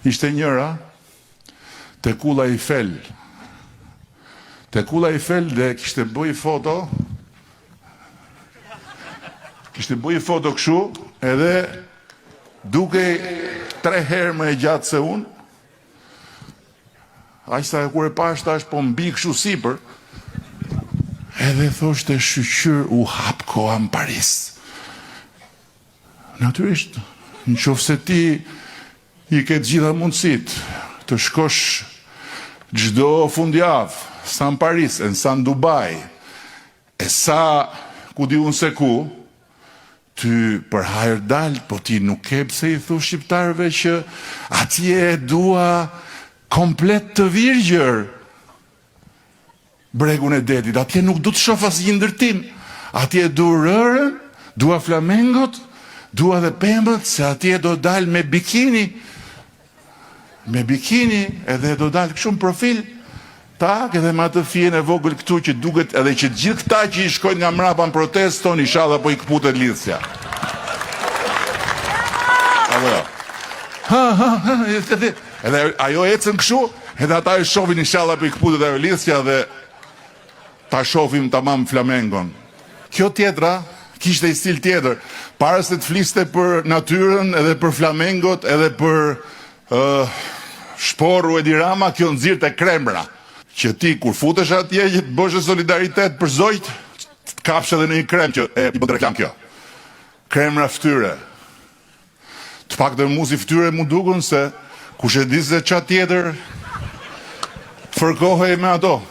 Ishte njëra te Kulla Eiffel. Te Kulla Eiffel dhe kishte bëj foto. Kishte bëj foto kështu, edhe duke 3 herë më e gjatë se unë. Aq sa kur e pash tash po mbi kështu sipër. Edhe thoshte shqyr u hap koha në Paris. Natyrisht, nëse ti i ke gjitha mundësit të shkosh çdo fundjavë sa në Paris, e sa në Dubai, e sa ku di unë se ku, ty për hajër dalë, po ti nuk ke pse i thu shqiptarëve që atje e dua komplet të virgjër bregun e detit, atje nuk du të shoh asnjë ndërtim, atje du rërën, dua flamengot, dua dhe pembët, se atje do dalë me bikini, edhe do dalë kështu në profil, tak, edhe me atë fjen e vogël këtu që duket edhe që gjithë këta që i shkojnë nga mrapa në protestë tonë, inshallah po i kputet lidhja. Edhe ajo ecën kështu, edhe ata e shohin inshallah po i kputet ajo lidhja dhe ta shohim tamam flamengon. Kjo tjetra kishte i stil tjetër, para se të fliste për natyrën, edhe për flamengot, edhe për shporru e dirama, kjo nxirrte kremra. Që ti kur futesh atje që të bësh solidaritet për zojt, të kapsh edhe në një krem që i bën reklam kjo. Kremra fytyre. Të paktën mu si fytyre mu dukun se kush e di se ç'a tjetër fërkohej me ato.